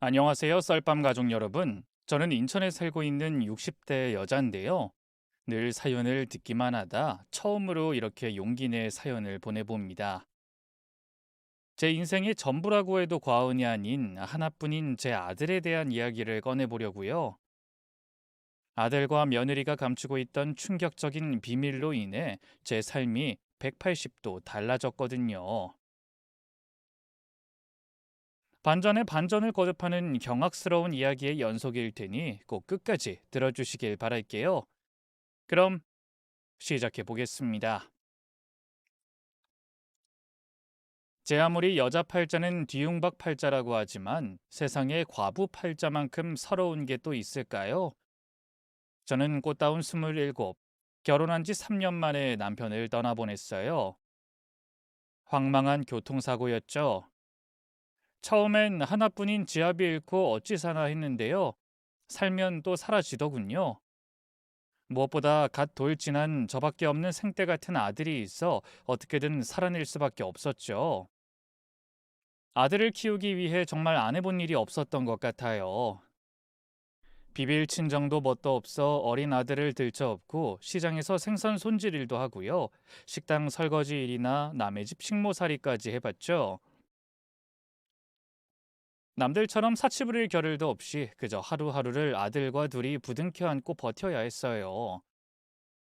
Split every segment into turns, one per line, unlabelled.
안녕하세요, 썰밤 가족 여러분. 저는 인천에 살고 있는 60대 여자인데요. 늘 사연을 듣기만 하다 처음으로 이렇게 용기 내 사연을 보내봅니다. 제 인생의 전부라고 해도 과언이 아닌 하나뿐인 제 아들에 대한 이야기를 꺼내보려고요. 아들과 며느리가 감추고 있던 충격적인 비밀로 인해 제 삶이 180도 달라졌거든요. 반전에 반전을 거듭하는 경악스러운 이야기의 연속일 테니 꼭 끝까지 들어주시길 바랄게요. 그럼 시작해 보겠습니다. 제 아무리 여자 팔자는 뒤움박 팔자라고 하지만 세상에 과부 팔자만큼 서러운 게 또 있을까요? 저는 꽃다운 27, 결혼한 지 3년 만에 남편을 떠나보냈어요. 황망한 교통사고였죠. 처음엔 하나뿐인 지아비 잃고 어찌 사나 했는데요. 살면 또 사라지더군요. 무엇보다 갓 돌진한 저밖에 없는 생떼 같은 아들이 있어 어떻게든 살아낼 수밖에 없었죠. 아들을 키우기 위해 정말 안 해본 일이 없었던 것 같아요. 비빌 친정도 뭣도 없어 어린 아들을 들쳐업고 시장에서 생선 손질 일도 하고요. 식당 설거지 일이나 남의 집 식모살이까지 해봤죠. 남들처럼 사치 부릴 겨를도 없이 그저 하루하루를 아들과 둘이 부둥켜 안고 버텨야 했어요.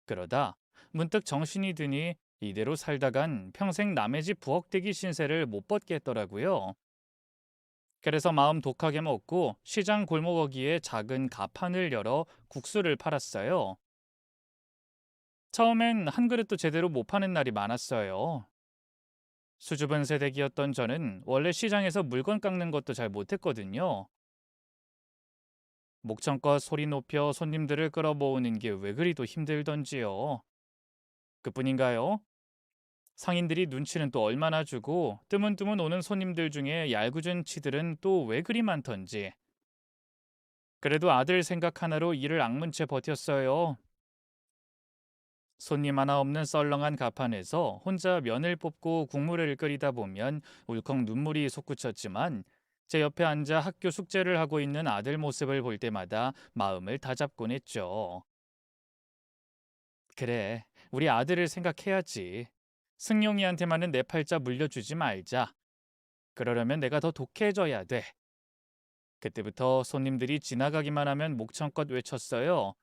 그러다 문득 정신이 드니 이대로 살다간 평생 남의 집 부엌대기 신세를 못 벗겠더라고요. 그래서 마음 독하게 먹고 시장 골목어기에 작은 가판을 열어 국수를 팔았어요. 처음엔 한 그릇도 제대로 못 파는 날이 많았어요. 수줍은 세대기였던 저는 원래 시장에서 물건 깎는 것도 잘 못했거든요. 목청껏 소리 높여 손님들을 끌어모으는 게 왜 그리도 힘들던지요. 그뿐인가요? 상인들이 눈치는 또 얼마나 주고 뜨문뜨문 오는 손님들 중에 얄궂은 치들은 또 왜 그리 많던지. 그래도 아들 생각 하나로 일을 악문 채 버텼어요. 손님 하나 없는 썰렁한 가판에서 혼자 면을 뽑고 국물을 끓이다 보면 울컥 눈물이 솟구쳤지만 제 옆에 앉아 학교 숙제를 하고 있는 아들 모습을 볼 때마다 마음을 다잡곤 했죠. 그래, 우리 아들을 생각해야지. 승용이한테만은 내 팔자 물려주지 말자. 그러려면 내가 더 독해져야 돼. 그때부터 손님들이 지나가기만 하면 목청껏 외쳤어요.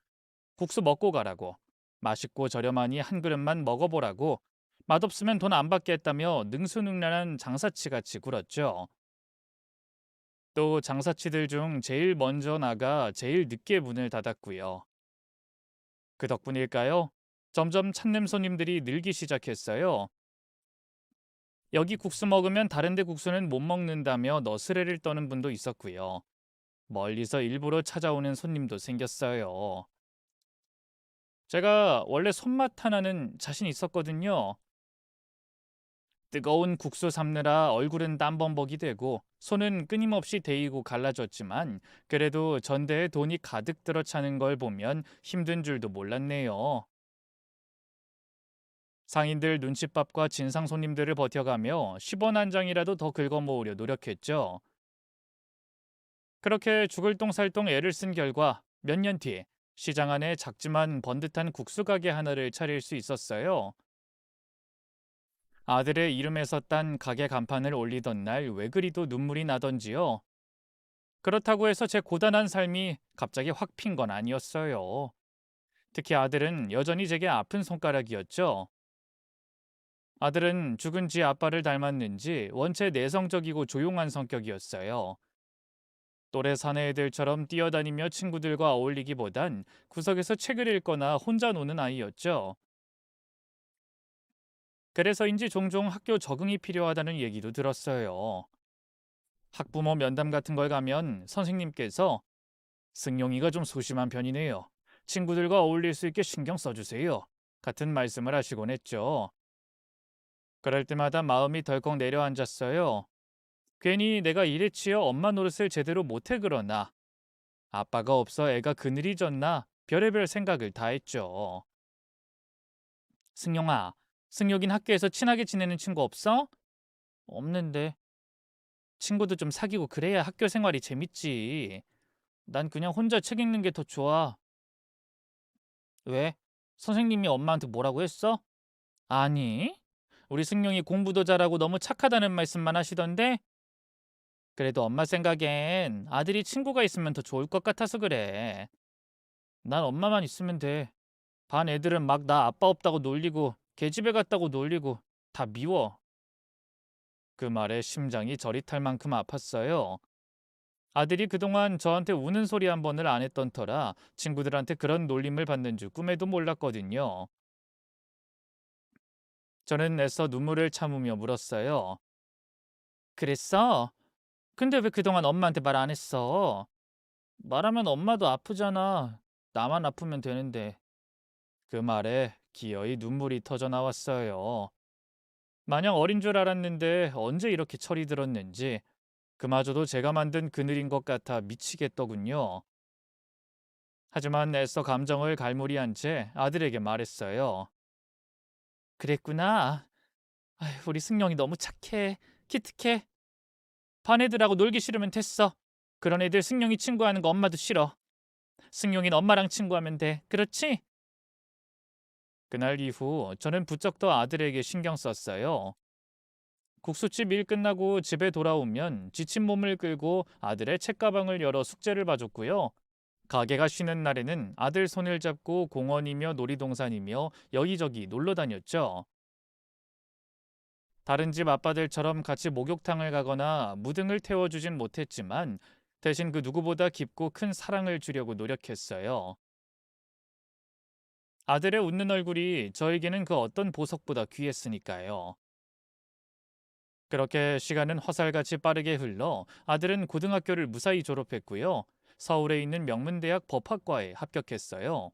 국수 먹고 가라고. 맛있고 저렴하니 한 그릇만 먹어보라고. 맛없으면 돈 안 받겠다며 능수능란한 장사치같이 굴었죠. 또 장사치들 중 제일 먼저 나가 제일 늦게 문을 닫았고요. 그 덕분일까요? 점점 찾는 손님들이 늘기 시작했어요. 여기 국수 먹으면 다른 데 국수는 못 먹는다며 너스레를 떠는 분도 있었고요. 멀리서 일부러 찾아오는 손님도 생겼어요. 제가 원래 손맛 하나는 자신 있었거든요. 뜨거운 국수 삶느라 얼굴은 땀범벅이 되고 손은 끊임없이 데이고 갈라졌지만 그래도 전대에 돈이 가득 들어 차는 걸 보면 힘든 줄도 몰랐네요. 상인들 눈칫밥과 진상 손님들을 버텨가며 10원 한 장이라도 더 긁어 모으려 노력했죠. 그렇게 죽을 똥살똥 애를 쓴 결과 몇 년 뒤 시장 안에 작지만 번듯한 국수 가게 하나를 차릴 수 있었어요. 아들의 이름에서 딴 가게 간판을 올리던 날 왜 그리도 눈물이 나던지요. 그렇다고 해서 제 고단한 삶이 갑자기 확 핀 건 아니었어요. 특히 아들은 여전히 제게 아픈 손가락이었죠. 아들은 죽은 지 아빠를 닮았는지 원체 내성적이고 조용한 성격이었어요. 또래 사내애들처럼 뛰어다니며 친구들과 어울리기보단 구석에서 책을 읽거나 혼자 노는 아이였죠. 그래서인지 종종 학교 적응이 필요하다는 얘기도 들었어요. 학부모 면담 같은 걸 가면 선생님께서 승용이가 좀 소심한 편이네요. 친구들과 어울릴 수 있게 신경 써주세요. 같은 말씀을 하시곤 했죠. 그럴 때마다 마음이 덜컥 내려앉았어요. 괜히 내가 일에 치여 엄마 노릇을 제대로 못해 그러나 아빠가 없어 애가 그늘이 졌나 별의별 생각을 다 했죠. 승용아, 승용인 학교에서 친하게 지내는 친구 없어? 없는데. 친구도 좀 사귀고 그래야 학교 생활이 재밌지. 난 그냥 혼자 책 읽는 게 더 좋아. 왜? 선생님이 엄마한테 뭐라고 했어? 아니. 우리 승용이 공부도 잘하고 너무 착하다는 말씀만 하시던데? 그래도 엄마 생각엔 아들이 친구가 있으면 더 좋을 것 같아서 그래. 난 엄마만 있으면 돼. 반 애들은 막 나 아빠 없다고 놀리고 걔 집에 갔다고 놀리고 다 미워. 그 말에 심장이 저릿할 만큼 아팠어요. 아들이 그동안 저한테 우는 소리 한 번을 안 했던 터라 친구들한테 그런 놀림을 받는 줄 꿈에도 몰랐거든요. 저는 애써 눈물을 참으며 물었어요. 그랬어? 근데 왜 그동안 엄마한테 말 안 했어? 말하면 엄마도 아프잖아. 나만 아프면 되는데. 그 말에 기어이 눈물이 터져 나왔어요. 마냥 어린 줄 알았는데 언제 이렇게 철이 들었는지 그마저도 제가 만든 그늘인 것 같아 미치겠더군요. 하지만 애써 감정을 갈무리한 채 아들에게 말했어요. 그랬구나. 아휴, 우리 승용이 너무 착해. 기특해. 반 애들하고 놀기 싫으면 됐어. 그런 애들 승용이 친구하는 거 엄마도 싫어. 승용이는 엄마랑 친구하면 돼. 그렇지? 그날 이후 저는 부쩍 더 아들에게 신경 썼어요. 국수집 일 끝나고 집에 돌아오면 지친 몸을 끌고 아들의 책가방을 열어 숙제를 봐줬고요. 가게가 쉬는 날에는 아들 손을 잡고 공원이며 놀이동산이며 여기저기 놀러 다녔죠. 다른 집 아빠들처럼 같이 목욕탕을 가거나 무등을 태워주진 못했지만 대신 그 누구보다 깊고 큰 사랑을 주려고 노력했어요. 아들의 웃는 얼굴이 저에게는 그 어떤 보석보다 귀했으니까요. 그렇게 시간은 화살같이 빠르게 흘러 아들은 고등학교를 무사히 졸업했고요. 서울에 있는 명문대학 법학과에 합격했어요.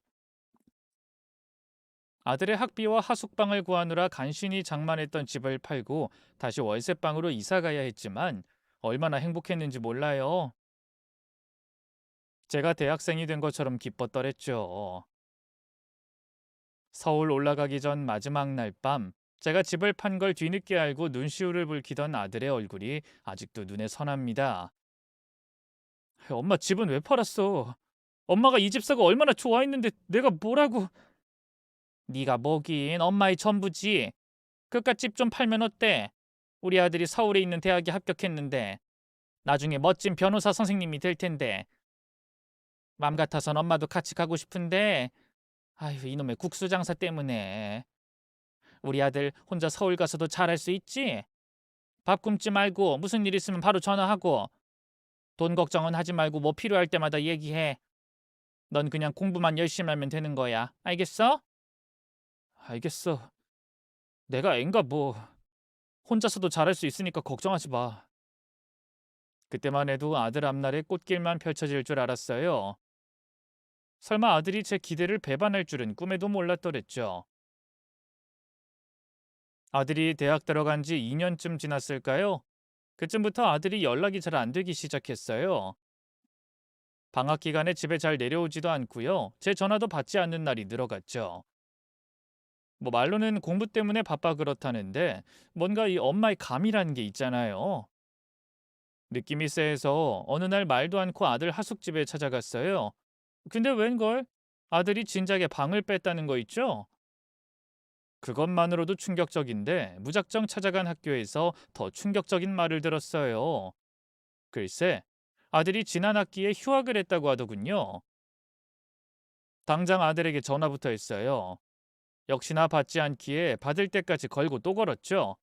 아들의 학비와 하숙방을 구하느라 간신히 장만했던 집을 팔고 다시 월세방으로 이사 가야 했지만 얼마나 행복했는지 몰라요. 제가 대학생이 된 것처럼 기뻤더랬죠. 서울 올라가기 전 마지막 날 밤, 제가 집을 판 걸 뒤늦게 알고 눈시울을 붉히던 아들의 얼굴이 아직도 눈에 선합니다. 엄마 집은 왜 팔았어? 엄마가 이 집 사고 얼마나 좋아했는데 내가 뭐라고? 네가 뭐긴 엄마의 전부지. 그깟 집 좀 팔면 어때? 우리 아들이 서울에 있는 대학에 합격했는데 나중에 멋진 변호사 선생님이 될 텐데 맘 같아선 엄마도 같이 가고 싶은데 아휴 이놈의 국수 장사 때문에 우리 아들 혼자 서울 가서도 잘할 수 있지? 밥 굶지 말고 무슨 일 있으면 바로 전화하고 돈 걱정은 하지 말고 뭐 필요할 때마다 얘기해. 넌 그냥 공부만 열심히 하면 되는 거야. 알겠어? 알겠어. 내가 앤가 뭐 혼자서도 잘할 수 있으니까 걱정하지 마. 그때만 해도 아들 앞날에 꽃길만 펼쳐질 줄 알았어요. 설마 아들이 제 기대를 배반할 줄은 꿈에도 몰랐더랬죠. 아들이 대학 들어간 지 2년쯤 지났을까요? 그쯤부터 아들이 연락이 잘 안 되기 시작했어요. 방학 기간에 집에 잘 내려오지도 않고요. 제 전화도 받지 않는 날이 늘어갔죠. 뭐 말로는 공부 때문에 바빠 그렇다는데 뭔가 이 엄마의 감이라는 게 있잖아요. 느낌이 쎄해서 어느 날 말도 않고 아들 하숙집에 찾아갔어요. 근데 웬걸? 아들이 진작에 방을 뺐다는 거 있죠? 그것만으로도 충격적인데 무작정 찾아간 학교에서 더 충격적인 말을 들었어요. 글쎄, 아들이 지난 학기에 휴학을 했다고 하더군요. 당장 아들에게 전화부터 했어요. 역시나 받지 않기에 받을 때까지 걸고 또 걸었죠.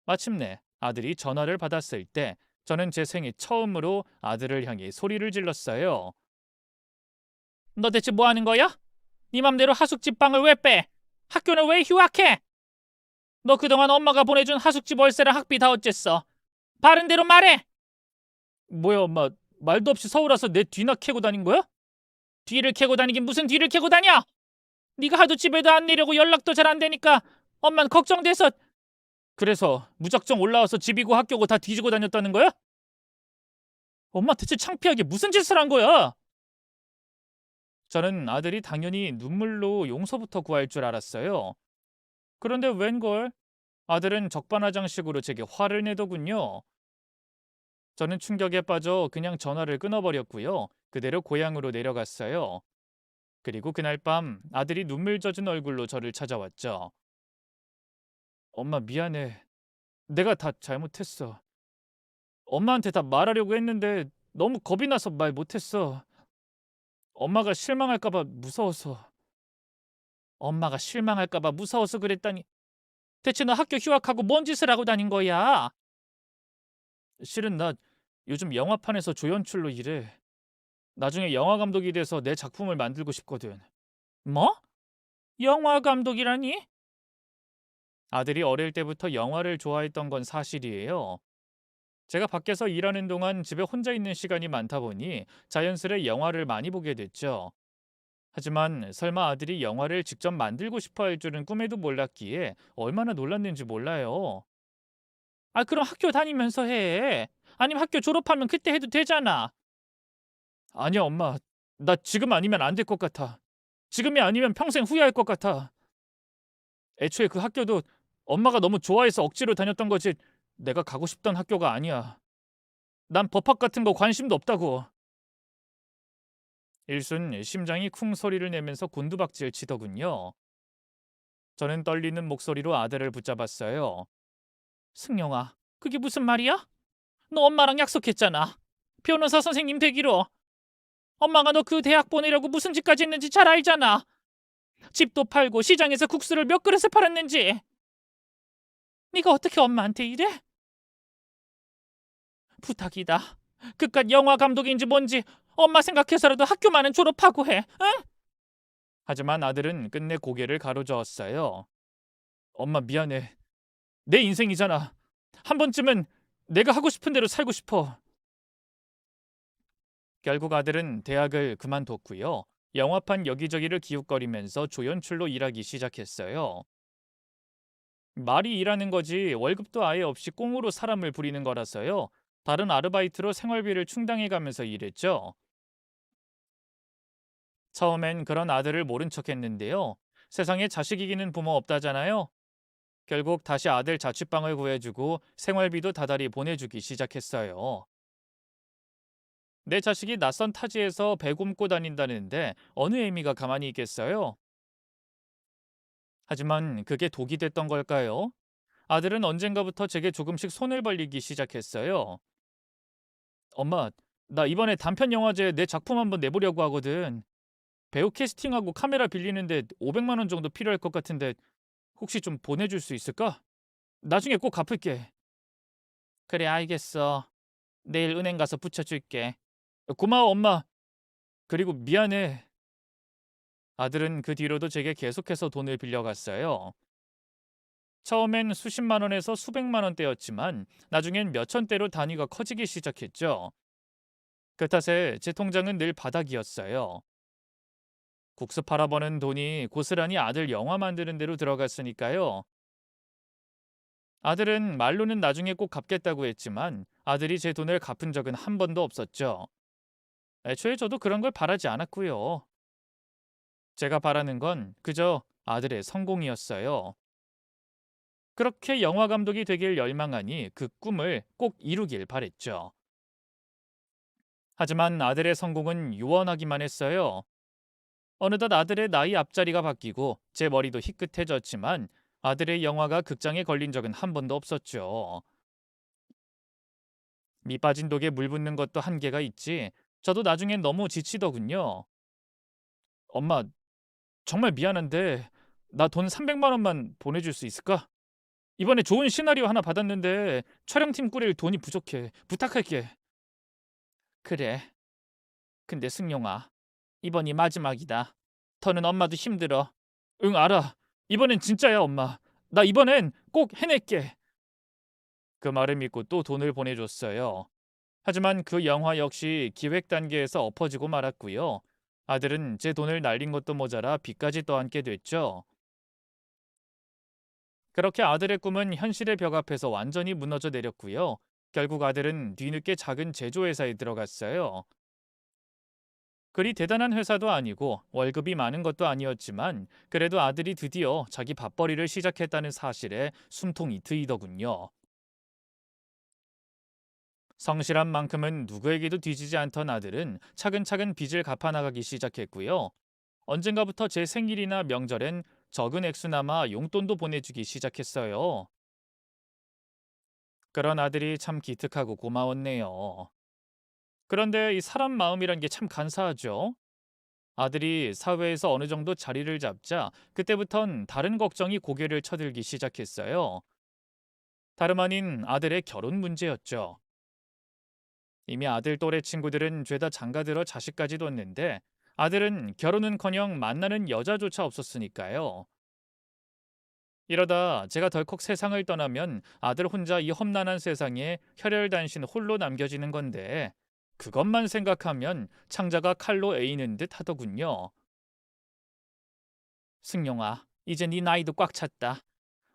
마침내 아들이 전화를 받았을 때 저는 제 생애 처음으로 아들을 향해 소리를 질렀어요. 너 대체 뭐 하는 거야? 네 맘대로 하숙집 방을 왜 빼? 학교는 왜 휴학해? 너 그동안 엄마가 보내준 하숙집 월세랑 학비 다 어쨌어? 바른 대로 말해! 뭐야 엄마, 말도 없이 서울 와서 내 뒤나 캐고 다닌 거야? 뒤를 캐고 다니긴 무슨 뒤를 캐고 다녀! 네가 하도 집에도 안 내려고 연락도 잘 안 되니까 엄만 걱정돼서. 그래서 무작정 올라와서 집이고 학교고 다 뒤지고 다녔다는 거야? 엄마 대체 창피하게 무슨 짓을 한 거야? 저는 아들이 당연히 눈물로 용서부터 구할 줄 알았어요. 그런데 웬걸? 아들은 적반하장식으로 제게 화를 내더군요. 저는 충격에 빠져 그냥 전화를 끊어버렸고요. 그대로 고향으로 내려갔어요. 그리고 그날 밤 아들이 눈물 젖은 얼굴로 저를 찾아왔죠. 엄마 미안해. 내가 다 잘못했어. 엄마한테 다 말하려고 했는데 너무 겁이 나서 말 못했어. 엄마가 실망할까 봐 무서워서. 엄마가 실망할까 봐 무서워서 그랬다니. 대체 너 학교 휴학하고 뭔 짓을 하고 다닌 거야? 실은 나 요즘 영화판에서 조연출로 일해. 나중에 영화 감독이 돼서 내 작품을 만들고 싶거든. 뭐? 영화 감독이라니? 아들이 어릴 때부터 영화를 좋아했던 건 사실이에요. 제가 밖에서 일하는 동안 집에 혼자 있는 시간이 많다 보니 자연스레 영화를 많이 보게 됐죠. 하지만 설마 아들이 영화를 직접 만들고 싶어 할 줄은 꿈에도 몰랐기에 얼마나 놀랐는지 몰라요. 아, 그럼 학교 다니면서 해. 아니면 학교 졸업하면 그때 해도 되잖아. 아니야, 엄마. 나 지금 아니면 안 될 것 같아. 지금이 아니면 평생 후회할 것 같아. 애초에 그 학교도 엄마가 너무 좋아해서 억지로 다녔던 거지 내가 가고 싶던 학교가 아니야. 난 법학 같은 거 관심도 없다고. 일순 심장이 쿵 소리를 내면서 곤두박질 치더군요. 저는 떨리는 목소리로 아들을 붙잡았어요. 승용아, 그게 무슨 말이야? 너 엄마랑 약속했잖아. 변호사 선생님 되기로. 엄마가 너 그 대학 보내려고 무슨 짓까지 했는지 잘 알잖아. 집도 팔고 시장에서 국수를 몇 그릇을 팔았는지. 네가 어떻게 엄마한테 이래? 부탁이다. 그깟 영화 감독인지 뭔지 엄마 생각해서라도 학교만은 졸업하고 해. 응? 하지만 아들은 끝내 고개를 가로저었어요. 엄마 미안해. 내 인생이잖아. 한 번쯤은 내가 하고 싶은 대로 살고 싶어. 결국 아들은 대학을 그만뒀고요. 영화판 여기저기를 기웃거리면서 조연출로 일하기 시작했어요. 말이 일하는 거지 월급도 아예 없이 꽁으로 사람을 부리는 거라서요. 다른 아르바이트로 생활비를 충당해가면서 일했죠. 처음엔 그런 아들을 모른 척했는데요. 세상에 자식 이기는 부모 없다잖아요. 결국 다시 아들 자취방을 구해주고 생활비도 다달이 보내주기 시작했어요. 내 자식이 낯선 타지에서 배 굶고 다닌다는데 어느 애미가 가만히 있겠어요? 하지만 그게 독이 됐던 걸까요? 아들은 언젠가부터 제게 조금씩 손을 벌리기 시작했어요. 엄마, 나 이번에 단편 영화제에 내 작품 한번 내보려고 하거든. 배우 캐스팅하고 카메라 빌리는데 500만 원 정도 필요할 것 같은데 혹시 좀 보내줄 수 있을까? 나중에 꼭 갚을게. 그래, 알겠어. 내일 은행 가서 붙여줄게. 고마워, 엄마. 그리고 미안해. 아들은 그 뒤로도 제게 계속해서 돈을 빌려갔어요. 처음엔 수십만 원에서 수백만 원대였지만 나중엔 몇천 대로 단위가 커지기 시작했죠. 그 탓에 제 통장은 늘 바닥이었어요. 국수 팔아버는 돈이 고스란히 아들 영화 만드는 데로 들어갔으니까요. 아들은 말로는 나중에 꼭 갚겠다고 했지만 아들이 제 돈을 갚은 적은 한 번도 없었죠. 애초에 저도 그런 걸 바라지 않았고요. 제가 바라는 건 그저 아들의 성공이었어요. 그렇게 영화 감독이 되길 열망하니 그 꿈을 꼭 이루길 바랬죠. 하지만 아들의 성공은 유언하기만 했어요. 어느덧 아들의 나이 앞자리가 바뀌고 제 머리도 희끗해졌지만 아들의 영화가 극장에 걸린 적은 한 번도 없었죠. 미 빠진 독에 물 붓는 것도 한계가 있지. 저도 나중엔 너무 지치더군요. 엄마, 정말 미안한데 나 돈 300만 원만 보내줄 수 있을까? 이번에 좋은 시나리오 하나 받았는데 촬영팀 꾸릴 돈이 부족해. 부탁할게. 그래. 근데 승용아, 이번이 마지막이다. 더는 엄마도 힘들어. 응, 알아. 이번엔 진짜야, 엄마. 나 이번엔 꼭 해낼게. 그 말을 믿고 또 돈을 보내줬어요. 하지만 그 영화 역시 기획 단계에서 엎어지고 말았고요. 아들은 제 돈을 날린 것도 모자라 빚까지 떠안게 됐죠. 그렇게 아들의 꿈은 현실의 벽 앞에서 완전히 무너져 내렸고요. 결국 아들은 뒤늦게 작은 제조회사에 들어갔어요. 그리 대단한 회사도 아니고 월급이 많은 것도 아니었지만 그래도 아들이 드디어 자기 밥벌이를 시작했다는 사실에 숨통이 트이더군요. 성실한 만큼은 누구에게도 뒤지지 않던 아들은 차근차근 빚을 갚아나가기 시작했고요. 언젠가부터 제 생일이나 명절엔 적은 액수나마 용돈도 보내주기 시작했어요. 그런 아들이 참 기특하고 고마웠네요. 그런데 이 사람 마음이란 게 참 간사하죠. 아들이 사회에서 어느 정도 자리를 잡자 그때부턴 다른 걱정이 고개를 쳐들기 시작했어요. 다름 아닌 아들의 결혼 문제였죠. 이미 아들 또래 친구들은 죄다 장가들어 자식까지 뒀는데 아들은 결혼은커녕 만나는 여자조차 없었으니까요. 이러다 제가 덜컥 세상을 떠나면 아들 혼자 이 험난한 세상에 혈혈단신 홀로 남겨지는 건데 그것만 생각하면 창자가 칼로 에이는 듯 하더군요. 승용아, 이제 네 나이도 꽉 찼다.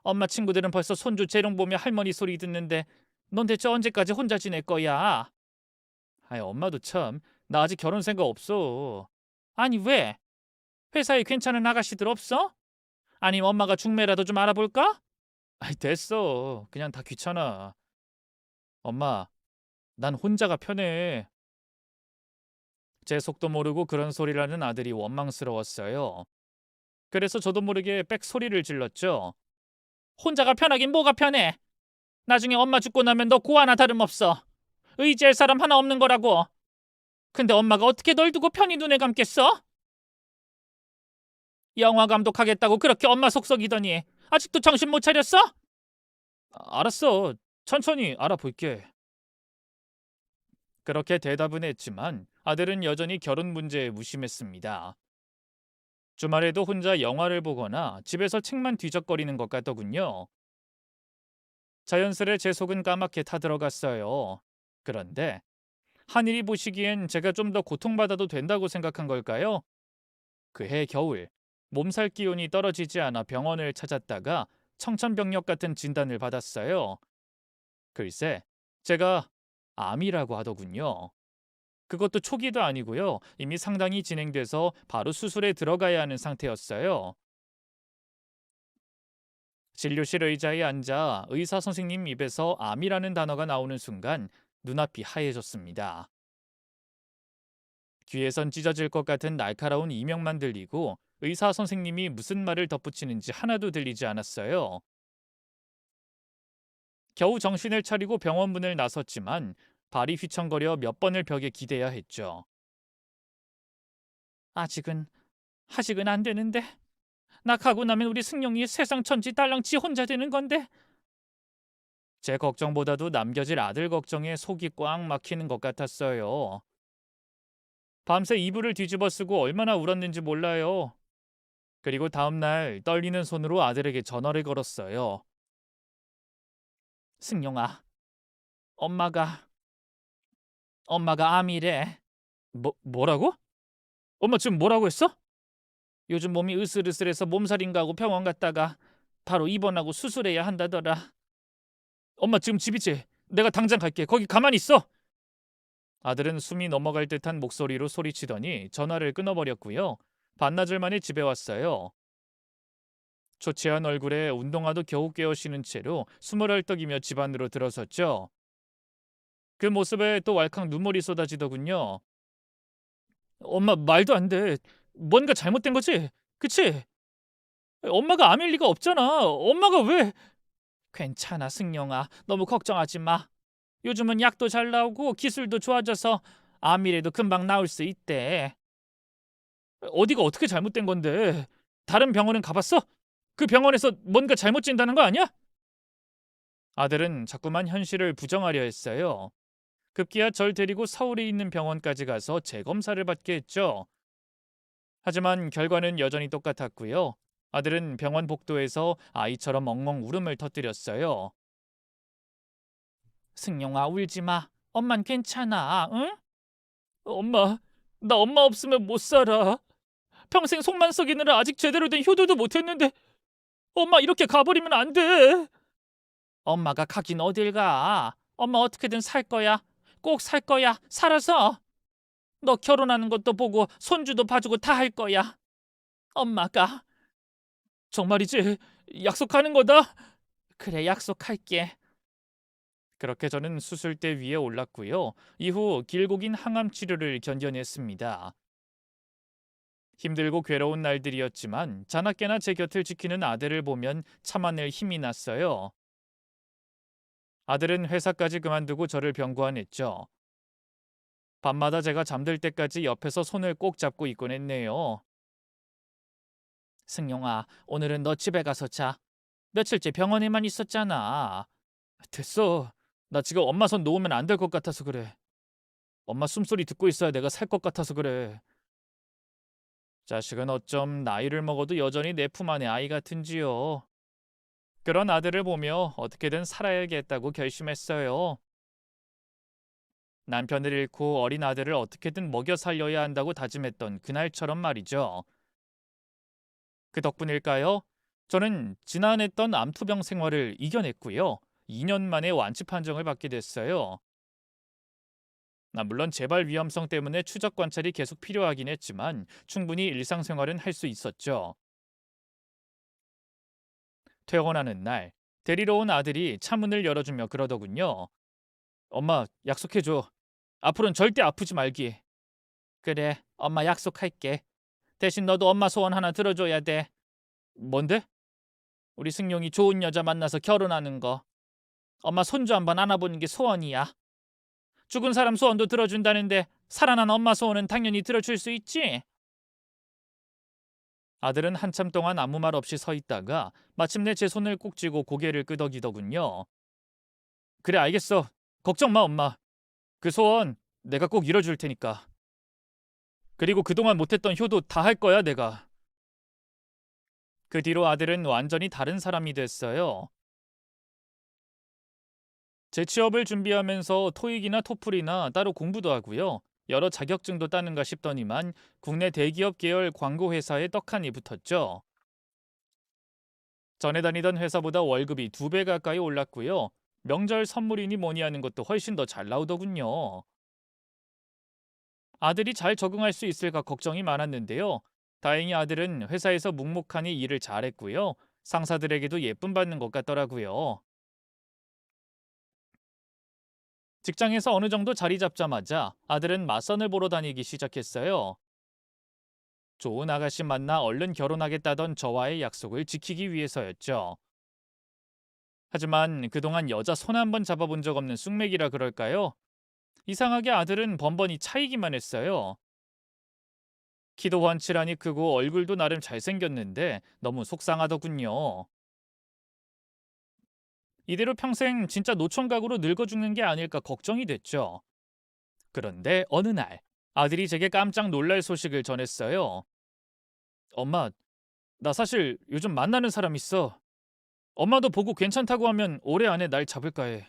엄마 친구들은 벌써 손주 재롱 보며 할머니 소리 듣는데 넌 대체 언제까지 혼자 지낼 거야? 아이, 엄마도 참, 나 아직 결혼 생각 없어. 아니, 왜? 회사에 괜찮은 아가씨들 없어? 아니면 엄마가 중매라도 좀 알아볼까? 아이, 됐어. 그냥 다 귀찮아. 엄마, 난 혼자가 편해. 제 속도 모르고 그런 소리를 하는 아들이 원망스러웠어요. 그래서 저도 모르게 빽 소리를 질렀죠. 혼자가 편하긴 뭐가 편해. 나중에 엄마 죽고 나면 너 고 하나 다름없어. 의지할 사람 하나 없는 거라고. 근데 엄마가 어떻게 널 두고 편히 눈에 감겠어? 영화 감독하겠다고 그렇게 엄마 속썩이더니 아직도 정신 못 차렸어? 알았어. 천천히 알아볼게. 그렇게 대답은 했지만 아들은 여전히 결혼 문제에 무심했습니다. 주말에도 혼자 영화를 보거나 집에서 책만 뒤적거리는 것 같더군요. 자연스레 제 속은 까맣게 타들어갔어요. 그런데 하늘이 보시기엔 제가 좀 더 고통받아도 된다고 생각한 걸까요? 그해 겨울 몸살 기운이 떨어지지 않아 병원을 찾았다가 청천벽력 같은 진단을 받았어요. 글쎄, 제가 암이라고 하더군요. 그것도 초기도 아니고요. 이미 상당히 진행돼서 바로 수술에 들어가야 하는 상태였어요. 진료실 의자에 앉아 의사 선생님 입에서 암이라는 단어가 나오는 순간 눈앞이 하얘졌습니다. 귀에선 찢어질 것 같은 날카로운 이명만 들리고 의사 선생님이 무슨 말을 덧붙이는지 하나도 들리지 않았어요. 겨우 정신을 차리고 병원 문을 나섰지만 발이 휘청거려 몇 번을 벽에 기대야 했죠. 아직은 아직은 안 되는데. 나 가고 나면 우리 승용이 세상 천지 딸랑 지 혼자 되는 건데. 제 걱정보다도 남겨질 아들 걱정에 속이 꽉 막히는 것 같았어요. 밤새 이불을 뒤집어 쓰고 얼마나 울었는지 몰라요. 그리고 다음날 떨리는 손으로 아들에게 전화를 걸었어요. 승용아, 엄마가 암이래. 뭐라고? 엄마 지금 뭐라고 했어? 요즘 몸이 으슬으슬해서 몸살인가 하고 병원 갔다가 바로 입원하고 수술해야 한다더라. 엄마 지금 집이지? 내가 당장 갈게. 거기 가만히 있어. 아들은 숨이 넘어갈 듯한 목소리로 소리치더니 전화를 끊어버렸고요. 반나절 만에 집에 왔어요. 초췌한 얼굴에 운동화도 겨우 꿰어 신은 채로 숨을 헐떡이며 집 안으로 들어섰죠. 그 모습에 또 왈칵 눈물이 쏟아지더군요. 엄마 말도 안 돼. 뭔가 잘못된 거지? 그치? 엄마가 암일 리가 없잖아. 엄마가 왜? 괜찮아, 승용아. 너무 걱정하지 마. 요즘은 약도 잘 나오고 기술도 좋아져서 암이라도 금방 나올 수 있대. 어디가 어떻게 잘못된 건데? 다른 병원은 가봤어? 그 병원에서 뭔가 잘못 진다는 거 아니야? 아들은 자꾸만 현실을 부정하려 했어요. 급기야 절 데리고 서울에 있는 병원까지 가서 재검사를 받게 했죠. 하지만 결과는 여전히 똑같았고요. 아들은 병원 복도에서 아이처럼 엉엉 울음을 터뜨렸어요. 승용아, 울지 마. 엄만 괜찮아. 응? 엄마, 나 엄마 없으면 못 살아. 평생 속만 썩이느라 아직 제대로 된 효도도 못했는데 엄마 이렇게 가버리면 안 돼. 엄마가 가긴 어딜 가. 엄마 어떻게든 살 거야. 꼭 살 거야. 살아서. 너 결혼하는 것도 보고 손주도 봐주고 다 할 거야. 엄마가. 정말이지? 약속하는 거다? 그래, 약속할게. 그렇게 저는 수술대 위에 올랐고요. 이후 길고 긴 항암 치료를 견뎌냈습니다. 힘들고 괴로운 날들이었지만 자나깨나 제 곁을 지키는 아들을 보면 참아낼 힘이 났어요. 아들은 회사까지 그만두고 저를 병고안했죠. 밤마다 제가 잠들 때까지 옆에서 손을 꼭 잡고 있곤 했네요. 승용아, 오늘은 너 집에 가서 자. 며칠째 병원에만 있었잖아. 됐어. 나 지금 엄마 손 놓으면 안 될 것 같아서 그래. 엄마 숨소리 듣고 있어야 내가 살 것 같아서 그래. 자식은 어쩜 나이를 먹어도 여전히 내 품 안의 아이 같은지요. 그런 아들을 보며 어떻게든 살아야겠다고 결심했어요. 남편을 잃고 어린 아들을 어떻게든 먹여 살려야 한다고 다짐했던 그날처럼 말이죠. 그 덕분일까요? 저는 지난했던 암투병 생활을 이겨냈고요. 2년 만에 완치 판정을 받게 됐어요. 물론 재발 위험성 때문에 추적 관찰이 계속 필요하긴 했지만 충분히 일상생활은 할 수 있었죠. 퇴원하는 날, 데리러 온 아들이 차문을 열어주며 그러더군요. 엄마, 약속해줘. 앞으로는 절대 아프지 말기. 그래, 엄마 약속할게. 대신 너도 엄마 소원 하나 들어줘야 돼. 뭔데? 우리 승용이 좋은 여자 만나서 결혼하는 거. 엄마 손주 한번 안아보는 게 소원이야. 죽은 사람 소원도 들어준다는데 살아난 엄마 소원은 당연히 들어줄 수 있지? 아들은 한참 동안 아무 말 없이 서 있다가 마침내 제 손을 꼭 쥐고 고개를 끄덕이더군요. 그래, 알겠어. 걱정 마, 엄마. 그 소원 내가 꼭 이뤄줄 테니까. 그리고 그동안 못했던 효도 다 할 거야, 내가. 그 뒤로 아들은 완전히 다른 사람이 됐어요. 제 취업을 준비하면서 토익이나 토플이나 따로 공부도 하고요. 여러 자격증도 따는가 싶더니만 국내 대기업 계열 광고 회사에 떡하니 붙었죠. 전에 다니던 회사보다 월급이 2배 가까이 올랐고요. 명절 선물이니 뭐니 하는 것도 훨씬 더 잘 나오더군요. 아들이 잘 적응할 수 있을까 걱정이 많았는데요. 다행히 아들은 회사에서 묵묵하니 일을 잘했고요. 상사들에게도 예쁨 받는 것 같더라고요. 직장에서 어느 정도 자리 잡자마자 아들은 맞선을 보러 다니기 시작했어요. 좋은 아가씨 만나 얼른 결혼하겠다던 저와의 약속을 지키기 위해서였죠. 하지만 그동안 여자 손 한 번 잡아본 적 없는 쑥맥이라 그럴까요? 이상하게 아들은 번번이 차이기만 했어요. 키도 훤칠하니 크고 얼굴도 나름 잘생겼는데 너무 속상하더군요. 이대로 평생 진짜 노총각으로 늙어 죽는 게 아닐까 걱정이 됐죠. 그런데 어느 날 아들이 제게 깜짝 놀랄 소식을 전했어요. 엄마, 나 사실 요즘 만나는 사람 있어. 엄마도 보고 괜찮다고 하면 올해 안에 날 잡을까 해.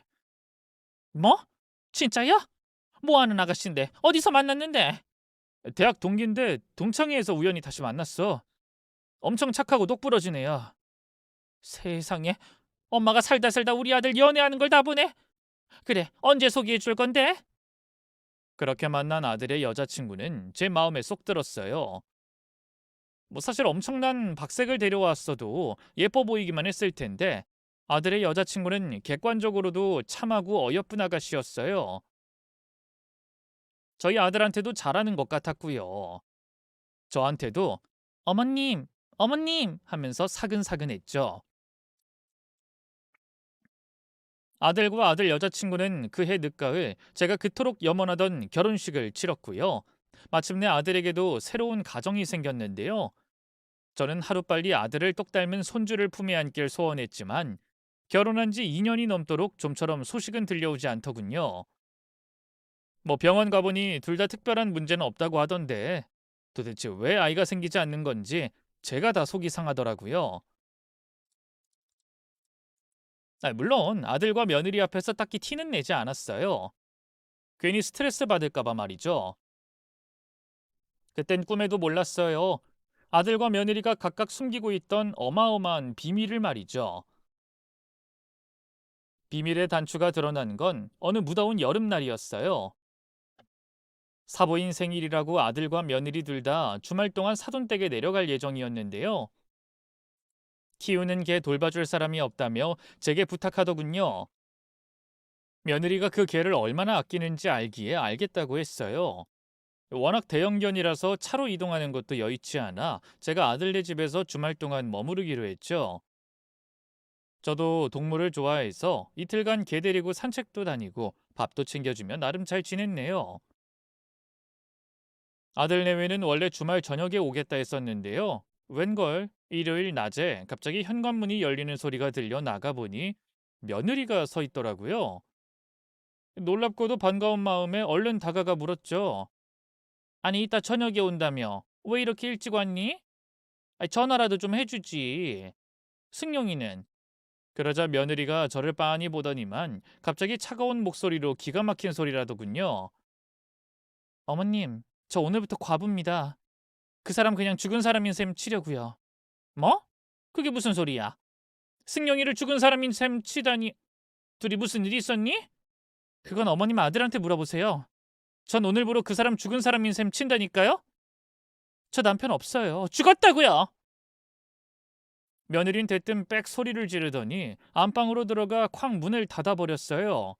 뭐? 진짜야? 뭐 하는 아가씨인데? 어디서 만났는데? 대학 동기인데 동창회에서 우연히 다시 만났어. 엄청 착하고 똑부러진 애야. 세상에, 엄마가 살다 살다 우리 아들 연애하는 걸 다 보네. 그래, 언제 소개해 줄 건데? 그렇게 만난 아들의 여자친구는 제 마음에 쏙 들었어요. 뭐 사실 엄청난 박색을 데려왔어도 예뻐 보이기만 했을 텐데 아들의 여자친구는 객관적으로도 참하고 어여쁜 아가씨였어요. 저희 아들한테도 잘하는 것 같았고요. 저한테도 어머님, 어머님 하면서 사근사근했죠. 아들과 아들 여자친구는 그해 늦가을 제가 그토록 염원하던 결혼식을 치렀고요. 마침내 아들에게도 새로운 가정이 생겼는데요. 저는 하루빨리 아들을 똑 닮은 손주를 품에 안길 소원했지만 결혼한 지 2년이 넘도록 좀처럼 소식은 들려오지 않더군요. 뭐 병원 가보니 둘 다 특별한 문제는 없다고 하던데 도대체 왜 아이가 생기지 않는 건지 제가 다 속이 상하더라고요. 물론 아들과 며느리 앞에서 딱히 티는 내지 않았어요. 괜히 스트레스 받을까봐 말이죠. 그땐 꿈에도 몰랐어요. 아들과 며느리가 각각 숨기고 있던 어마어마한 비밀을 말이죠. 비밀의 단추가 드러난 건 어느 무더운 여름날이었어요. 사부인 생일이라고 아들과 며느리 둘 다 주말 동안 사돈댁에 내려갈 예정이었는데요. 키우는 개 돌봐줄 사람이 없다며 제게 부탁하더군요. 며느리가 그 개를 얼마나 아끼는지 알기에 알겠다고 했어요. 워낙 대형견이라서 차로 이동하는 것도 여의치 않아 제가 아들네 집에서 주말 동안 머무르기로 했죠. 저도 동물을 좋아해서 이틀간 개 데리고 산책도 다니고 밥도 챙겨주며 나름 잘 지냈네요. 아들 내외는 원래 주말 저녁에 오겠다 했었는데요. 웬걸 일요일 낮에 갑자기 현관문이 열리는 소리가 들려 나가보니 며느리가 서 있더라고요. 놀랍고도 반가운 마음에 얼른 다가가 물었죠. 아니 이따 저녁에 온다며 왜 이렇게 일찍 왔니? 아니, 전화라도 좀 해주지. 승용이는? 그러자 며느리가 저를 빤히 보더니만 갑자기 차가운 목소리로 기가 막힌 소리라더군요. 어머님, 저 오늘부터 과부입니다. 그 사람 그냥 죽은 사람인 셈 치려고요. 뭐? 그게 무슨 소리야? 승용이를 죽은 사람인 셈 치다니. 둘이 무슨 일이 있었니? 그건 어머님 아들한테 물어보세요. 전 오늘부로 그 사람 죽은 사람인 셈 친다니까요? 저 남편 없어요. 죽었다고요. 며느린 대뜸 빽 소리를 지르더니 안방으로 들어가 쾅 문을 닫아버렸어요.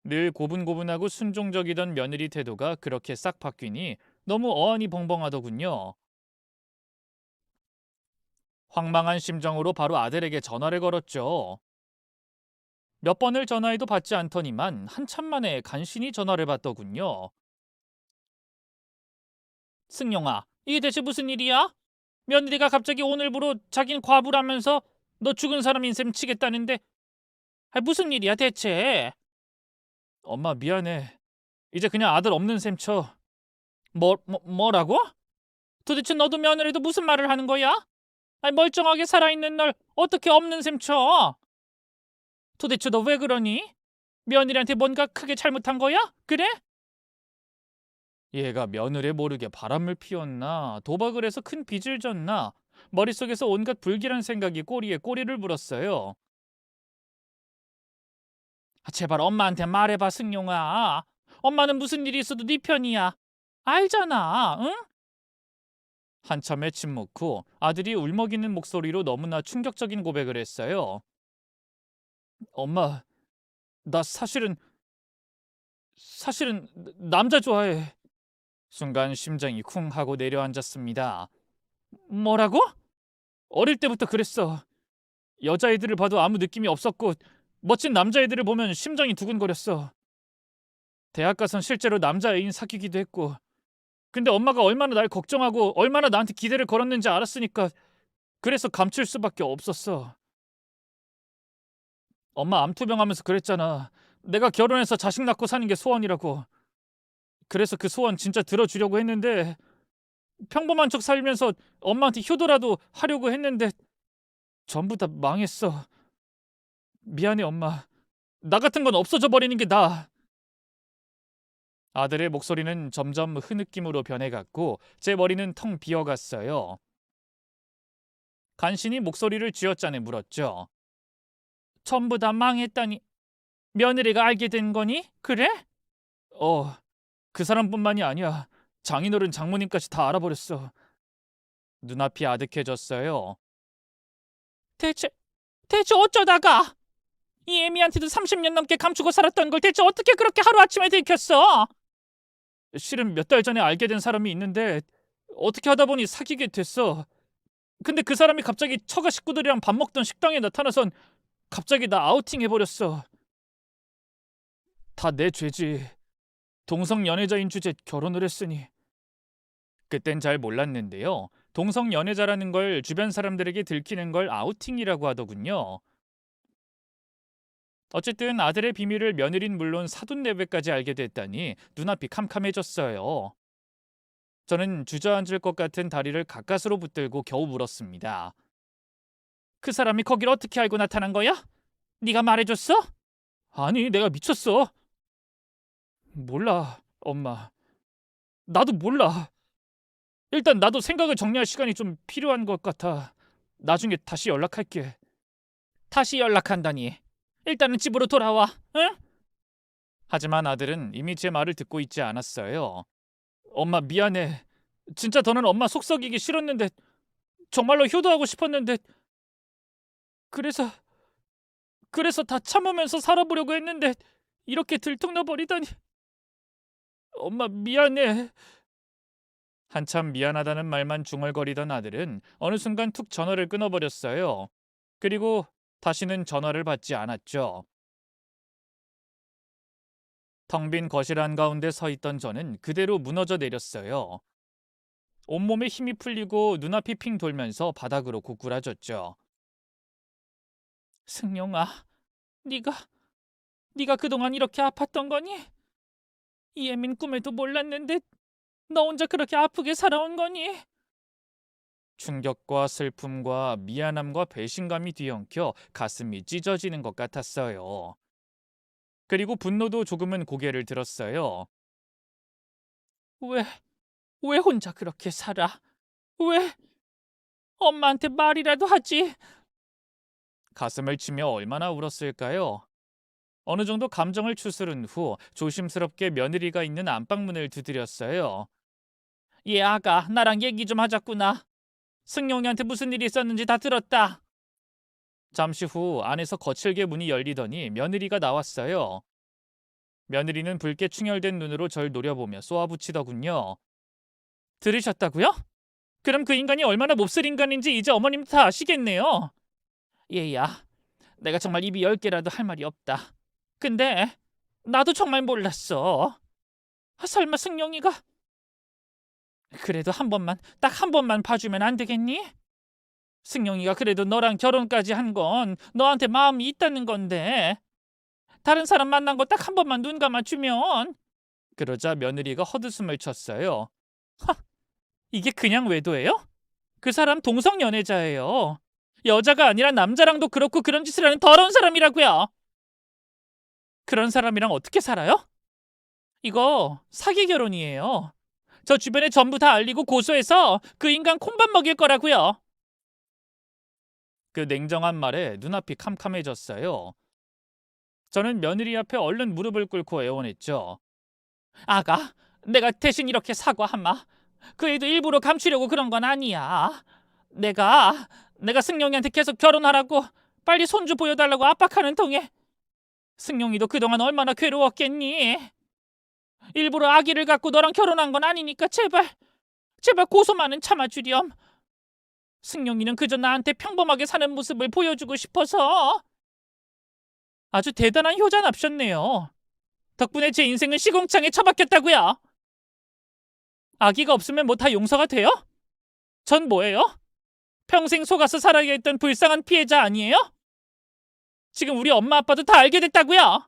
늘 고분고분하고 순종적이던 며느리 태도가 그렇게 싹 바뀌니 너무 어안이 벙벙하더군요. 황망한 심정으로 바로 아들에게 전화를 걸었죠. 몇 번을 전화해도 받지 않더니만 한참 만에 간신히 전화를 받더군요. 승용아, 이게 대체 무슨 일이야? 며느리가 갑자기 오늘부로 자긴 과부라면서 너 죽은 사람인 셈 치겠다는데 무슨 일이야 대체? 엄마 미안해. 이제 그냥 아들 없는 셈 쳐. 뭐라고? 도대체 너도 며느리도 무슨 말을 하는 거야? 멀쩡하게 살아있는 널 어떻게 없는 셈 쳐? 도대체 너 왜 그러니? 며느리한테 뭔가 크게 잘못한 거야? 그래? 얘가 며느리 모르게 바람을 피웠나 도박을 해서 큰 빚을 졌나 머릿속에서 온갖 불길한 생각이 꼬리에 꼬리를 물었어요. 제발 엄마한테 말해봐 승용아. 엄마는 무슨 일이 있어도 네 편이야. 알잖아, 응? 한참의 침묵 후 아들이 울먹이는 목소리로 너무나 충격적인 고백을 했어요. 엄마, 나 사실은 남자 좋아해. 순간 심장이 쿵 하고 내려앉았습니다. 뭐라고? 어릴 때부터 그랬어. 여자애들을 봐도 아무 느낌이 없었고 멋진 남자애들을 보면 심장이 두근거렸어. 대학 가선 실제로 남자 애인 사귀기도 했고. 근데 엄마가 얼마나 날 걱정하고 얼마나 나한테 기대를 걸었는지 알았으니까 그래서 감출 수밖에 없었어. 엄마 암투병하면서 그랬잖아. 내가 결혼해서 자식 낳고 사는 게 소원이라고. 그래서 그 소원 진짜 들어주려고 했는데 평범한 척 살면서 엄마한테 효도라도 하려고 했는데 전부 다 망했어. 미안해 엄마. 나 같은 건 없어져 버리는 게 나아. 아들의 목소리는 점점 흐느낌으로 변해갔고 제 머리는 텅 비어갔어요. 간신히 목소리를 쥐어짜내 물었죠. 전부 다 망했다니 며느리가 알게 된 거니? 그래? 어, 그 사람뿐만이 아니야. 장인어른 장모님까지 다 알아버렸어. 눈앞이 아득해졌어요. 대체 어쩌다가 이 애미한테도 30년 넘게 감추고 살았던 걸 대체 어떻게 그렇게 하루아침에 들켰어? 실은 몇 달 전에 알게 된 사람이 있는데 어떻게 하다 보니 사귀게 됐어. 근데 그 사람이 갑자기 처가 식구들이랑 밥 먹던 식당에 나타나선 갑자기 나 아우팅 해버렸어. 다 내 죄지. 동성 연애자인 주제 결혼을 했으니. 그땐 잘 몰랐는데요. 동성 연애자라는 걸 주변 사람들에게 들키는 걸 아우팅이라고 하더군요. 어쨌든 아들의 비밀을 며느린 물론 사돈내외까지 알게 됐다니 눈앞이 캄캄해졌어요. 저는 주저앉을 것 같은 다리를 가까스로 붙들고 겨우 물었습니다. 그 사람이 거길 어떻게 알고 나타난 거야? 네가 말해줬어? 아니, 내가 미쳤어. 몰라, 엄마. 나도 몰라. 일단 나도 생각을 정리할 시간이 좀 필요한 것 같아. 나중에 다시 연락할게. 다시 연락한다니. 일단은 집으로 돌아와, 응? 하지만 아들은 이미 제 말을 듣고 있지 않았어요. 엄마 미안해. 진짜 더는 엄마 속 썩이기 싫었는데 정말로 효도하고 싶었는데 그래서 그래서 다 참으면서 살아보려고 했는데 이렇게 들통나 버리다니. 엄마 미안해. 한참 미안하다는 말만 중얼거리던 아들은 어느 순간 툭 전화를 끊어버렸어요. 그리고 다시는 전화를 받지 않았죠. 텅 빈 거실 한가운데 서 있던 저는 그대로 무너져 내렸어요. 온몸에 힘이 풀리고 눈앞이 핑 돌면서 바닥으로 고꾸라졌죠. 승용아, 네가 네가 그동안 이렇게 아팠던 거니? 이예민 꿈에도 몰랐는데 너 혼자 그렇게 아프게 살아온 거니? 충격과 슬픔과 미안함과 배신감이 뒤엉켜 가슴이 찢어지는 것 같았어요. 그리고 분노도 조금은 고개를 들었어요. 왜, 왜 혼자 그렇게 살아? 왜? 엄마한테 말이라도 하지. 가슴을 치며 얼마나 울었을까요? 어느 정도 감정을 추스른 후 조심스럽게 며느리가 있는 안방문을 두드렸어요. 얘 아가, 나랑 얘기 좀 하자꾸나. 승용이한테 무슨 일이 있었는지 다 들었다. 잠시 후 안에서 거칠게 문이 열리더니 며느리가 나왔어요. 며느리는 붉게 충혈된 눈으로 절 노려보며 쏘아붙이더군요. 들으셨다고요? 그럼 그 인간이 얼마나 몹쓸 인간인지 이제 어머님도 다 아시겠네요. 얘야, 내가 정말 입이 10개라도 할 말이 없다. 근데 나도 정말 몰랐어. 설마 승용이가... 그래도 한 번만, 딱 한 번만 봐주면 안 되겠니? 승용이가 그래도 너랑 결혼까지 한 건 너한테 마음이 있다는 건데 다른 사람 만난 거 딱 한 번만 눈 감아주면. 그러자 며느리가 헛웃음을 쳤어요. 하, 이게 그냥 외도예요? 그 사람 동성연애자예요. 여자가 아니라 남자랑도 그렇고 그런 짓을 하는 더러운 사람이라고요. 그런 사람이랑 어떻게 살아요? 이거 사기 결혼이에요. 저 주변에 전부 다 알리고 고소해서 그 인간 콩밥 먹일 거라고요. 그 냉정한 말에 눈앞이 캄캄해졌어요. 저는 며느리 앞에 얼른 무릎을 꿇고 애원했죠. 아가, 내가 대신 이렇게 사과하마. 그 애도 일부러 감추려고 그런 건 아니야. 내가 승용이한테 계속 결혼하라고 빨리 손주 보여달라고 압박하는 통에 승용이도 그동안 얼마나 괴로웠겠니? 일부러 아기를 갖고 너랑 결혼한 건 아니니까 제발 고소만은 참아주렴. 승용이는 그저 나한테 평범하게 사는 모습을 보여주고 싶어서. 아주 대단한 효자 납셨네요. 덕분에 제 인생은 시궁창에 처박혔다고요. 아기가 없으면 뭐 다 용서가 돼요? 전 뭐예요? 평생 속아서 살아야 했던 불쌍한 피해자 아니에요? 지금 우리 엄마 아빠도 다 알게 됐다고요.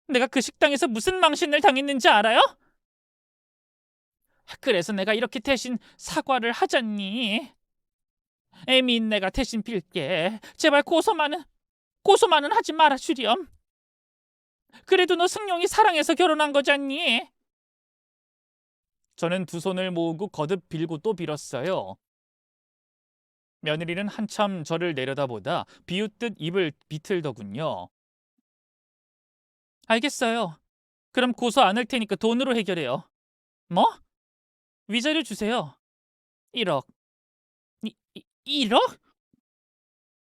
내가 그 식당에서 무슨 망신을 당했는지 알아요? 그래서 내가 이렇게 대신 사과를 하잖니. 애미인 내가 대신 빌게. 제발 고소만은 하지 말아 주렴. 그래도 너 승용이 사랑해서 결혼한 거잖니. 저는 두 손을 모으고 거듭 빌고 또 빌었어요. 며느리는 한참 저를 내려다보다 비웃듯 입을 비틀더군요. 알겠어요. 그럼 고소 안 할 테니까 돈으로 해결해요. 뭐? 위자료 주세요. 1억. 1억?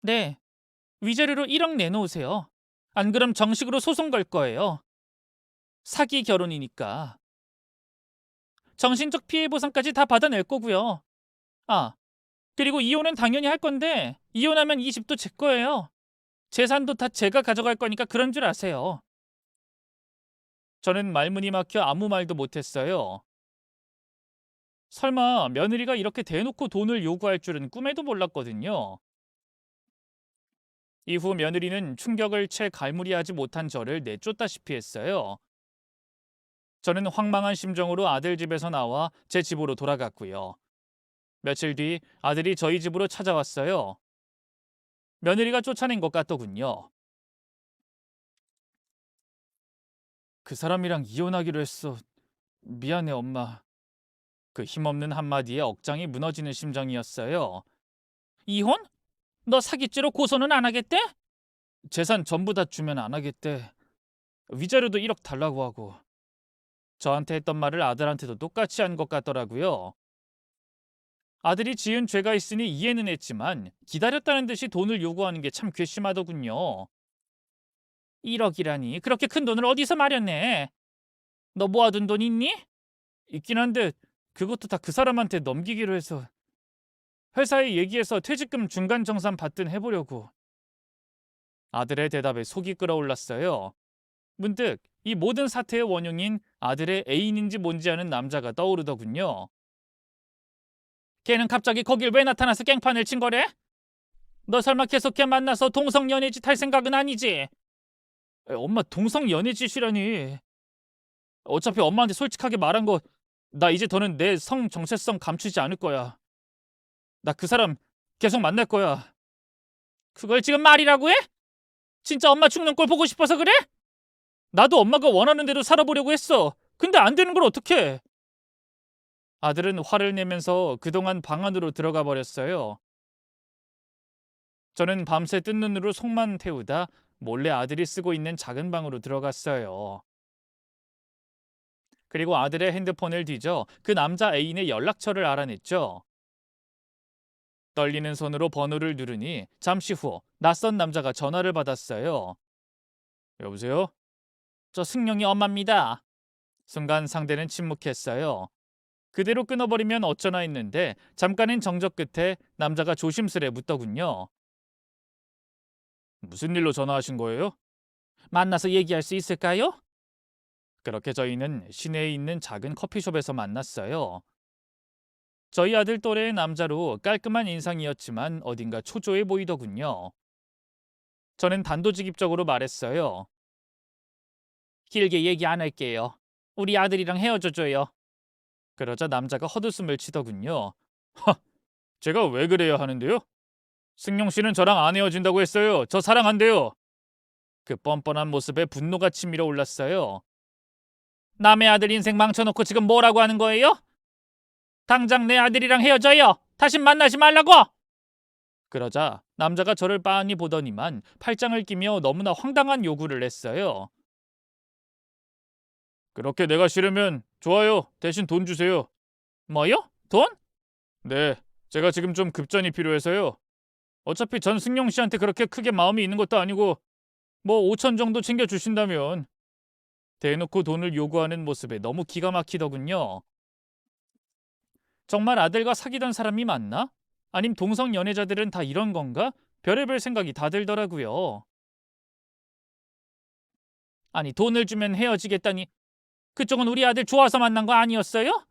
네. 위자료로 1억 내놓으세요. 안 그럼 정식으로 소송 걸 거예요. 사기 결혼이니까. 정신적 피해 보상까지 다 받아낼 거고요. 아, 그리고 이혼은 당연히 할 건데 이혼하면 이 집도 제 거예요. 재산도 다 제가 가져갈 거니까 그런 줄 아세요. 저는 말문이 막혀 아무 말도 못했어요. 설마 며느리가 이렇게 대놓고 돈을 요구할 줄은 꿈에도 몰랐거든요. 이후 며느리는 충격을 채 갈무리하지 못한 저를 내쫓다시피 했어요. 저는 황망한 심정으로 아들 집에서 나와 제 집으로 돌아갔고요. 며칠 뒤 아들이 저희 집으로 찾아왔어요. 며느리가 쫓아낸 것 같더군요. 그 사람이랑 이혼하기로 했어. 미안해, 엄마. 그 힘없는 한마디에 억장이 무너지는 심정이었어요. 이혼? 너 사기죄로 고소는 안 하겠대? 재산 전부 다 주면 안 하겠대. 위자료도 1억 달라고 하고. 저한테 했던 말을 아들한테도 똑같이 한 것 같더라고요. 아들이 지은 죄가 있으니 이해는 했지만 기다렸다는 듯이 돈을 요구하는 게 참 괘씸하더군요. 1억이라니 그렇게 큰 돈을 어디서 마련해? 너 모아둔 돈 있니? 있긴 한데 그것도 다 그 사람한테 넘기기로 해서 회사에 얘기해서 퇴직금 중간 정산 받든 해보려고. 아들의 대답에 속이 끓어올랐어요. 문득 이 모든 사태의 원흉인 아들의 애인인지 뭔지 아는 남자가 떠오르더군요. 걔는 갑자기 거길 왜 나타나서 깽판을 친 거래? 너 설마 계속 걔 만나서 동성연애짓 할 생각은 아니지? 엄마 동성연애짓이라니. 어차피 엄마한테 솔직하게 말한 거 나 이제 더는 내 성 정체성 감추지 않을 거야. 나 그 사람 계속 만날 거야. 그걸 지금 말이라고 해? 진짜 엄마 죽는 꼴 보고 싶어서 그래? 나도 엄마가 원하는 대로 살아보려고 했어. 근데 안 되는 걸 어떡해? 아들은 화를 내면서 그동안 방 안으로 들어가 버렸어요. 저는 밤새 뜬 눈으로 속만 태우다 몰래 아들이 쓰고 있는 작은 방으로 들어갔어요. 그리고 아들의 핸드폰을 뒤져 그 남자 애인의 연락처를 알아냈죠. 떨리는 손으로 번호를 누르니 잠시 후 낯선 남자가 전화를 받았어요. 여보세요? 저 승용이 엄마입니다. 순간 상대는 침묵했어요. 그대로 끊어버리면 어쩌나 했는데 잠깐의 정적 끝에 남자가 조심스레 묻더군요. 무슨 일로 전화하신 거예요? 만나서 얘기할 수 있을까요? 그렇게 저희는 시내에 있는 작은 커피숍에서 만났어요. 저희 아들 또래의 남자로 깔끔한 인상이었지만 어딘가 초조해 보이더군요. 저는 단도직입적으로 말했어요. 길게 얘기 안 할게요. 우리 아들이랑 헤어져줘요. 그러자 남자가 헛웃음을 치더군요. 허, 제가 왜 그래야 하는데요? 승용 씨는 저랑 안 헤어진다고 했어요. 저 사랑한대요. 그 뻔뻔한 모습에 분노가 치밀어 올랐어요. 남의 아들 인생 망쳐놓고 지금 뭐라고 하는 거예요? 당장 내 아들이랑 헤어져요. 다신 만나지 말라고. 그러자 남자가 저를 빤히 보더니만 팔짱을 끼며 너무나 황당한 요구를 했어요. 그렇게 내가 싫으면 좋아요. 대신 돈 주세요. 뭐요? 돈? 네. 제가 지금 좀 급전이 필요해서요. 어차피 전 승용 씨한테 그렇게 크게 마음이 있는 것도 아니고 뭐 5천 정도 챙겨 주신다면. 대놓고 돈을 요구하는 모습에 너무 기가 막히더군요. 정말 아들과 사귀던 사람이 맞나? 아님 동성 연애자들은 다 이런 건가? 별의별 생각이 다 들더라고요. 아니 돈을 주면 헤어지겠다니 그쪽은 우리 아들 좋아서 만난 거 아니었어요?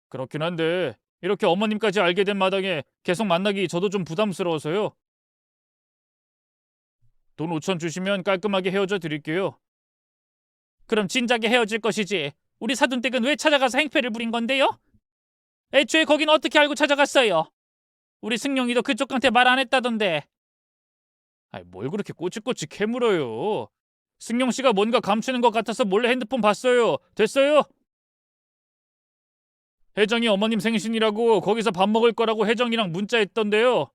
그렇긴 한데 이렇게 어머님까지 알게 된 마당에 계속 만나기 저도 좀 부담스러워서요. 돈 5천 주시면 깔끔하게 헤어져 드릴게요. 그럼 진작에 헤어질 것이지. 우리 사돈댁은 왜 찾아가서 행패를 부린 건데요? 애초에 거긴 어떻게 알고 찾아갔어요? 우리 승용이도 그쪽한테 말 안 했다던데. 아이, 뭘 그렇게 꼬치꼬치 캐물어요. 승용 씨가 뭔가 감추는 것 같아서 몰래 핸드폰 봤어요. 됐어요? 혜정이 어머님 생신이라고 거기서 밥 먹을 거라고 혜정이랑 문자했던데요.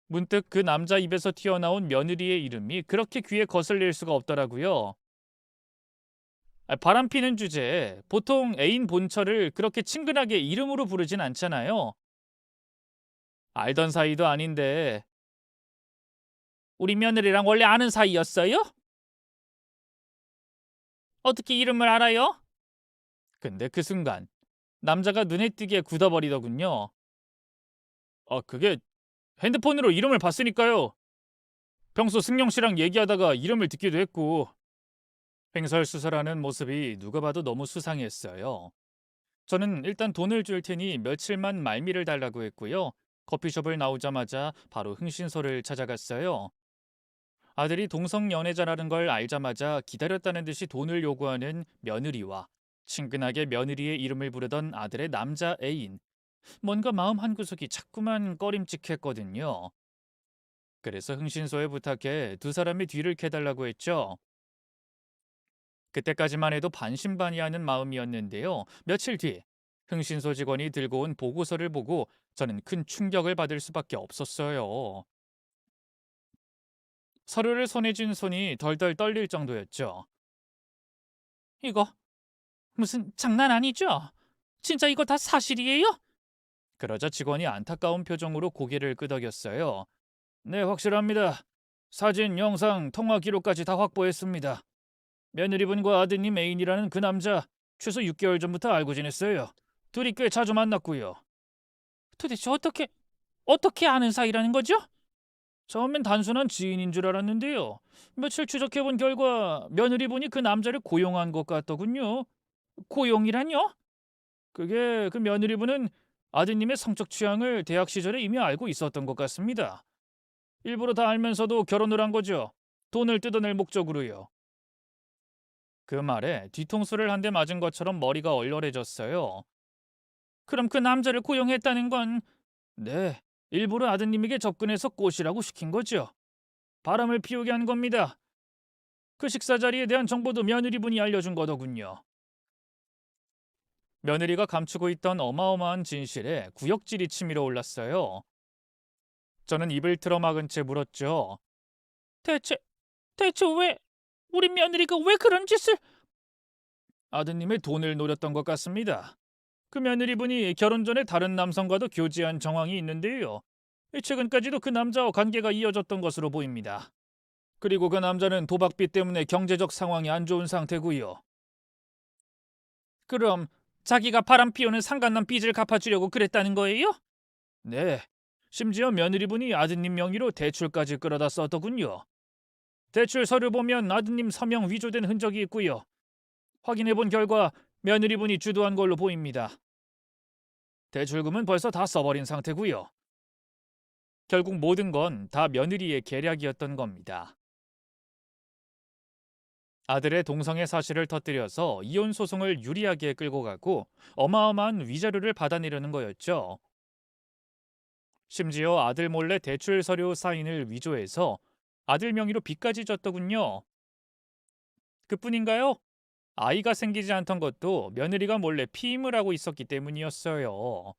문득 그 남자 입에서 튀어나온 며느리의 이름이 그렇게 귀에 거슬릴 수가 없더라고요. 바람피는 주제에 보통 애인 본처를 그렇게 친근하게 이름으로 부르진 않잖아요. 알던 사이도 아닌데 우리 며느리랑 원래 아는 사이였어요? 어떻게 이름을 알아요? 근데 그 순간 남자가 눈에 띄게 굳어버리더군요. 그게 핸드폰으로 이름을 봤으니까요. 평소 승용 씨랑 얘기하다가 이름을 듣기도 했고. 횡설수설하는 모습이 누가 봐도 너무 수상했어요. 저는 일단 돈을 줄 테니 며칠만 말미를 달라고 했고요. 커피숍을 나오자마자 바로 흥신소를 찾아갔어요. 아들이 동성 연애자라는 걸 알자마자 기다렸다는 듯이 돈을 요구하는 며느리와 친근하게 며느리의 이름을 부르던 아들의 남자 애인. 뭔가 마음 한구석이 자꾸만 꺼림칙했거든요. 그래서 흥신소에 부탁해 두 사람의 뒤를 캐달라고 했죠. 그때까지만 해도 반신반의하는 마음이었는데요. 며칠 뒤 흥신소 직원이 들고 온 보고서를 보고 저는 큰 충격을 받을 수밖에 없었어요. 서류를 손에 쥔 손이 덜덜 떨릴 정도였죠. 이거 무슨 장난 아니죠? 진짜 이거 다 사실이에요? 그러자 직원이 안타까운 표정으로 고개를 끄덕였어요. 네, 확실합니다. 사진, 영상, 통화 기록까지 다 확보했습니다. 며느리분과 아드님 애인이라는 그 남자 최소 6개월 전부터 알고 지냈어요. 둘이 꽤 자주 만났고요. 도대체 어떻게 아는 사이라는 거죠? 처음엔 단순한 지인인 줄 알았는데요. 며칠 추적해본 결과 며느리분이 그 남자를 고용한 것 같더군요. 고용이란요? 그게 그 며느리분은 아드님의 성적 취향을 대학 시절에 이미 알고 있었던 것 같습니다. 일부러 다 알면서도 결혼을 한 거죠. 돈을 뜯어낼 목적으로요. 그 말에 뒤통수를 한 대 맞은 것처럼 머리가 얼얼해졌어요. 그럼 그 남자를 고용했다는 건 네, 일부러 아드님에게 접근해서 꼬시라고 시킨 거죠. 바람을 피우게 한 겁니다. 그 식사 자리에 대한 정보도 며느리분이 알려준 거더군요. 며느리가 감추고 있던 어마어마한 진실에 구역질이 치밀어 올랐어요. 저는 입을 틀어막은 채 물었죠. 대체, 대체 왜, 우리 며느리가 왜 그런 짓을? 아드님의 돈을 노렸던 것 같습니다. 그 며느리분이 결혼 전에 다른 남성과도 교제한 정황이 있는데요. 최근까지도 그 남자와 관계가 이어졌던 것으로 보입니다. 그리고 그 남자는 도박빚 때문에 경제적 상황이 안 좋은 상태고요. 그럼 자기가 바람 피우는 상간남 빚을 갚아주려고 그랬다는 거예요? 네. 심지어 며느리분이 아드님 명의로 대출까지 끌어다 썼더군요. 대출 서류 보면 아드님 서명 위조된 흔적이 있고요. 확인해본 결과 며느리분이 주도한 걸로 보입니다. 대출금은 벌써 다 써버린 상태고요. 결국 모든 건 다 며느리의 계략이었던 겁니다. 아들의 동성애 사실을 터뜨려서 이혼 소송을 유리하게 끌고 가고 어마어마한 위자료를 받아내려는 거였죠. 심지어 아들 몰래 대출 서류 사인을 위조해서 아들 명의로 빚까지 졌더군요. 그뿐인가요? 아이가 생기지 않던 것도 며느리가 몰래 피임을 하고 있었기 때문이었어요.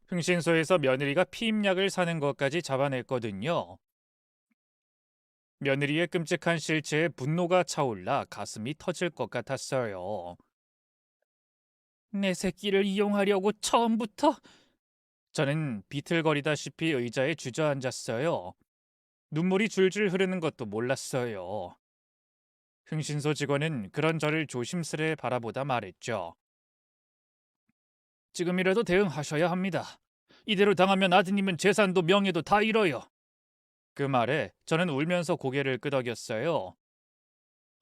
흥신소에서 며느리가 피임약을 사는 것까지 잡아냈거든요. 며느리의 끔찍한 실체에 분노가 차올라 가슴이 터질 것 같았어요. 내 새끼를 이용하려고 처음부터? 저는 비틀거리다시피 의자에 주저앉았어요. 눈물이 줄줄 흐르는 것도 몰랐어요. 흥신소 직원은 그런 저를 조심스레 바라보다 말했죠. 지금이라도 대응하셔야 합니다. 이대로 당하면 아드님은 재산도 명예도 다 잃어요. 그 말에 저는 울면서 고개를 끄덕였어요.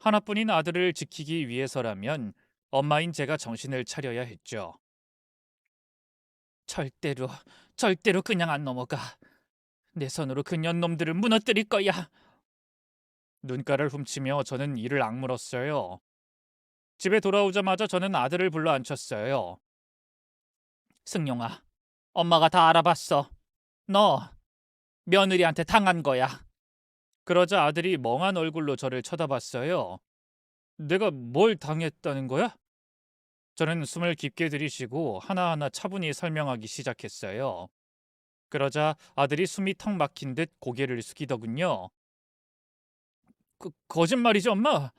하나뿐인 아들을 지키기 위해서라면 엄마인 제가 정신을 차려야 했죠. 절대로, 절대로 그냥 안 넘어가. 내 손으로 그 년놈들을 무너뜨릴 거야. 눈가를 훔치며 저는 이를 악물었어요. 집에 돌아오자마자 저는 아들을 불러 앉혔어요. 승용아, 엄마가 다 알아봤어. 너 며느리한테 당한 거야. 그러자 아들이 멍한 얼굴로 저를 쳐다봤어요. 내가 뭘 당했다는 거야? 저는 숨을 깊게 들이쉬고 하나하나 차분히 설명하기 시작했어요. 그러자 아들이 숨이 턱 막힌 듯 고개를 숙이더군요. 거짓말이지, 엄마.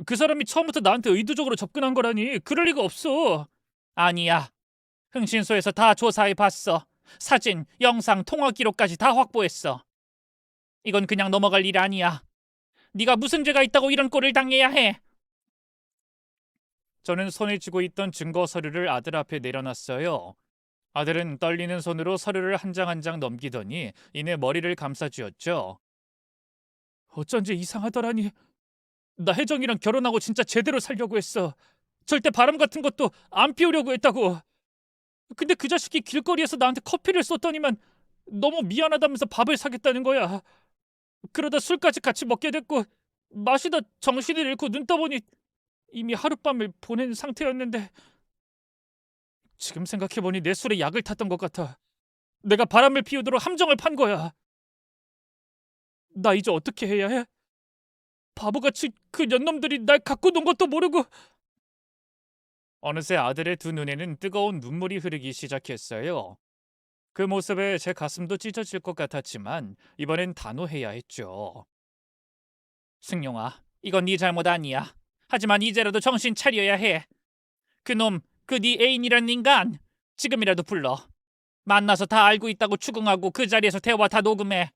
그 사람이 처음부터 나한테 의도적으로 접근한 거라니. 그럴 리가 없어. 아니야. 흥신소에서 다 조사해 봤어. 사진, 영상, 통화 기록까지 다 확보했어. 이건 그냥 넘어갈 일 아니야. 네가 무슨 죄가 있다고 이런 꼴을 당해야 해. 저는 손에 쥐고 있던 증거 서류를 아들 앞에 내려놨어요. 아들은 떨리는 손으로 서류를 한 장 한 장 넘기더니 이내 머리를 감싸쥐었죠. 어쩐지 이상하더라니. 나 혜정이랑 결혼하고 진짜 제대로 살려고 했어. 절대 바람 같은 것도 안 피우려고 했다고. 근데 그 자식이 길거리에서 나한테 커피를 쏟더니만 너무 미안하다면서 밥을 사겠다는 거야. 그러다 술까지 같이 먹게 됐고 마시다 정신을 잃고 눈 떠보니 이미 하룻밤을 보낸 상태였는데 지금 생각해보니 내 술에 약을 탔던 것 같아. 내가 바람을 피우도록 함정을 판 거야. 나 이제 어떻게 해야 해? 바보같이 그 년놈들이 날 갖고 논 것도 모르고. 어느새 아들의 두 눈에는 뜨거운 눈물이 흐르기 시작했어요. 그 모습에 제 가슴도 찢어질 것 같았지만 이번엔 단호해야 했죠. 승용아, 이건 네 잘못 아니야. 하지만 이제라도 정신 차려야 해. 그놈, 그 네 애인이란 인간 지금이라도 불러. 만나서 다 알고 있다고 추궁하고 그 자리에서 대화 다 녹음해.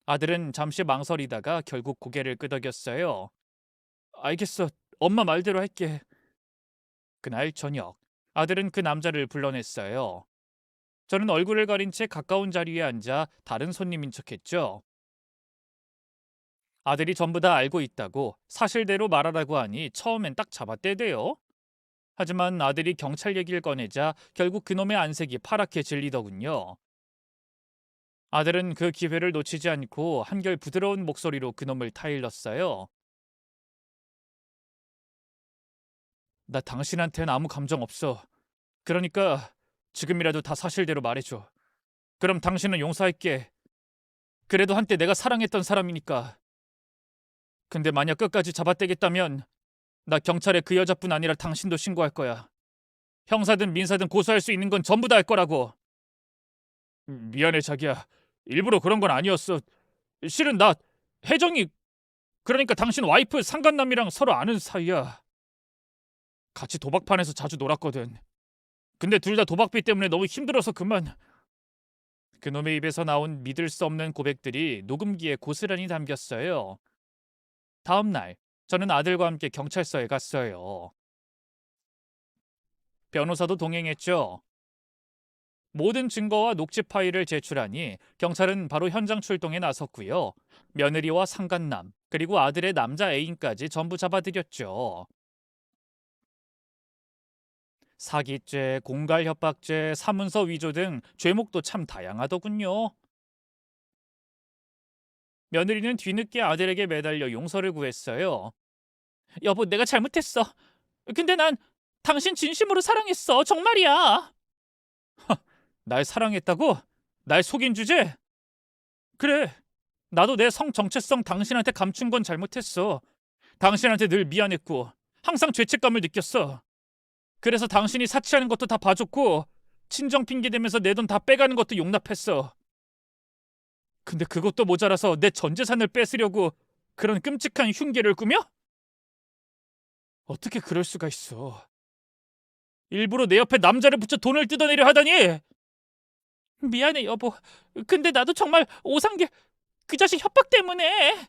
아들은 잠시 망설이다가 결국 고개를 끄덕였어요. 알겠어. 엄마 말대로 할게. 그날 저녁, 아들은 그 남자를 불러냈어요. 저는 얼굴을 가린 채 가까운 자리에 앉아 다른 손님인 척했죠. 아들이 전부 다 알고 있다고 사실대로 말하라고 하니 처음엔 딱 잡아떼대요. 하지만 아들이 경찰 얘기를 꺼내자 결국 그놈의 안색이 파랗게 질리더군요. 아들은 그 기회를 놓치지 않고 한결 부드러운 목소리로 그놈을 타일렀어요. 나 당신한테는 아무 감정 없어. 그러니까 지금이라도 다 사실대로 말해줘. 그럼 당신은 용서할게. 그래도 한때 내가 사랑했던 사람이니까. 근데 만약 끝까지 잡아떼겠다면 나 경찰에 그 여자뿐 아니라 당신도 신고할 거야. 형사든 민사든 고소할 수 있는 건 전부 다 할 거라고. 미안해 자기야. 일부러 그런 건 아니었어. 실은 나 혜정이 그러니까 당신 와이프 상간남이랑 서로 아는 사이야. 같이 도박판에서 자주 놀았거든. 근데 둘 다 도박비 때문에 너무 힘들어서 그만. 그놈의 입에서 나온 믿을 수 없는 고백들이 녹음기에 고스란히 담겼어요. 다음 날 저는 아들과 함께 경찰서에 갔어요. 변호사도 동행했죠. 모든 증거와 녹취 파일을 제출하니 경찰은 바로 현장 출동에 나섰고요. 며느리와 상간남 그리고 아들의 남자 애인까지 전부 잡아들였죠. 사기죄, 공갈협박죄, 사문서 위조 등 죄목도 참 다양하더군요. 며느리는 뒤늦게 아들에게 매달려 용서를 구했어요. 여보, 내가 잘못했어. 근데 난 당신 진심으로 사랑했어. 정말이야. 날 사랑했다고? 날 속인 주제? 그래. 나도 내 성 정체성 당신한테 감춘 건 잘못했어. 당신한테 늘 미안했고 항상 죄책감을 느꼈어. 그래서 당신이 사치하는 것도 다 봐줬고 친정 핑계 대면서 내 돈 다 빼가는 것도 용납했어. 근데 그것도 모자라서 내 전 재산을 뺏으려고 그런 끔찍한 흉계를 꾸며? 어떻게 그럴 수가 있어. 일부러 내 옆에 남자를 붙여 돈을 뜯어내려 하다니. 미안해 여보. 근데 나도 정말 오상계 그 자식 협박 때문에.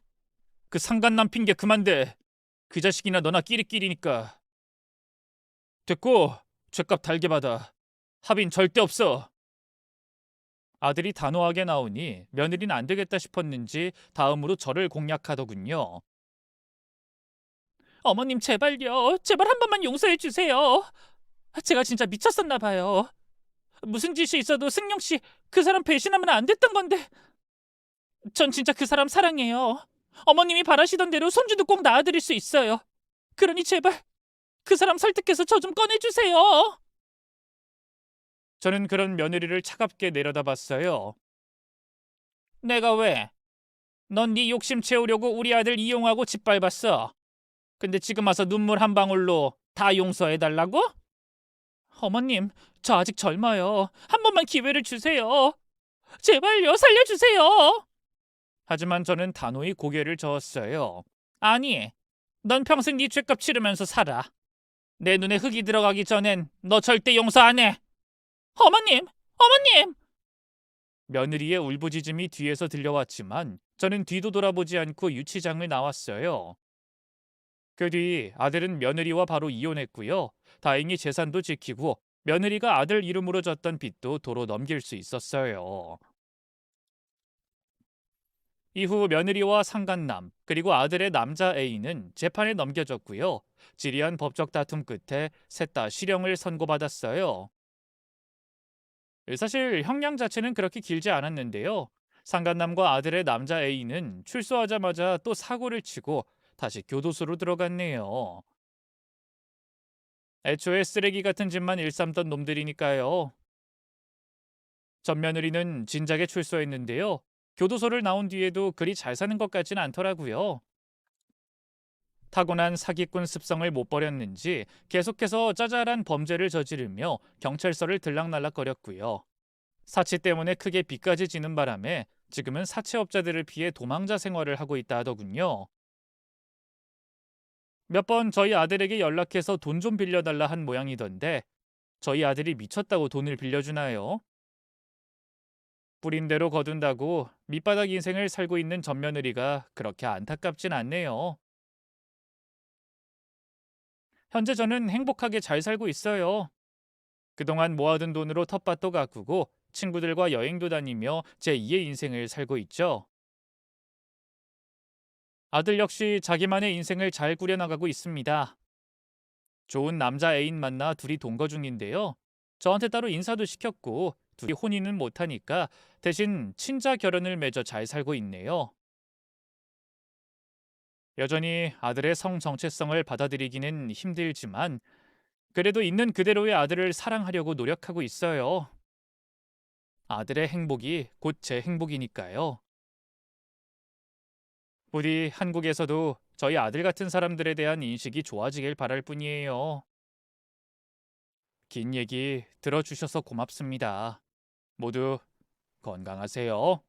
그 상간남 핑계 그만대. 그 자식이나 너나 끼리끼리니까. 됐고 죗값 달게 받아. 합의는 절대 없어. 아들이 단호하게 나오니 며느리는 안 되겠다 싶었는지 다음으로 저를 공략하더군요. 어머님 제발요. 제발 한 번만 용서해 주세요. 제가 진짜 미쳤었나 봐요. 무슨 짓이 있어도 승용 씨 그 사람 배신하면 안 됐던 건데. 전 진짜 그 사람 사랑해요. 어머님이 바라시던 대로 손주도 꼭 낳아드릴 수 있어요. 그러니 제발 그 사람 설득해서 저 좀 꺼내주세요. 저는 그런 며느리를 차갑게 내려다봤어요. 내가 왜? 넌 네 욕심 채우려고 우리 아들 이용하고 짓밟았어. 근데 지금 와서 눈물 한 방울로 다 용서해달라고? 어머님, 저 아직 젊어요. 한 번만 기회를 주세요. 제발요, 살려주세요. 하지만 저는 단호히 고개를 저었어요. 아니, 넌 평생 네 죄값 치르면서 살아. 내 눈에 흙이 들어가기 전엔 너 절대 용서 안 해. 어머님, 어머님! 며느리의 울부짖음이 뒤에서 들려왔지만 저는 뒤도 돌아보지 않고 유치장을 나왔어요. 그 뒤 아들은 며느리와 바로 이혼했고요. 다행히 재산도 지키고 며느리가 아들 이름으로 졌던 빚도 도로 넘길 수 있었어요. 이후 며느리와 상간남 그리고 아들의 남자 애인은 재판에 넘겨졌고요. 지리한 법적 다툼 끝에 셋 다 실형을 선고받았어요. 사실 형량 자체는 그렇게 길지 않았는데요. 상간남과 아들의 남자 애인은 출소하자마자 또 사고를 치고 다시 교도소로 들어갔네요. 애초에 쓰레기 같은 짓만 일삼던 놈들이니까요. 전 며느리는 진작에 출소했는데요. 교도소를 나온 뒤에도 그리 잘 사는 것 같진 않더라고요. 타고난 사기꾼 습성을 못 버렸는지 계속해서 짜잘한 범죄를 저지르며 경찰서를 들락날락거렸고요. 사치 때문에 크게 빚까지 지는 바람에 지금은 사채업자들을 피해 도망자 생활을 하고 있다 하더군요. 몇 번 저희 아들에게 연락해서 돈 좀 빌려달라 한 모양이던데 저희 아들이 미쳤다고 돈을 빌려주나요? 뿌린 대로 거둔다고 밑바닥 인생을 살고 있는 맏며느리가 그렇게 안타깝진 않네요. 현재 저는 행복하게 잘 살고 있어요. 그동안 모아둔 돈으로 텃밭도 가꾸고 친구들과 여행도 다니며 제2의 인생을 살고 있죠. 아들 역시 자기만의 인생을 잘 꾸려나가고 있습니다. 좋은 남자 애인 만나 둘이 동거 중인데요. 저한테 따로 인사도 시켰고 둘이 혼인은 못하니까 대신 친자 결혼을 맺어 잘 살고 있네요. 여전히 아들의 성 정체성을 받아들이기는 힘들지만 그래도 있는 그대로의 아들을 사랑하려고 노력하고 있어요. 아들의 행복이 곧 제 행복이니까요. 부디 한국에서도 저희 아들 같은 사람들에 대한 인식이 좋아지길 바랄 뿐이에요. 긴 얘기 들어주셔서 고맙습니다. 모두 건강하세요.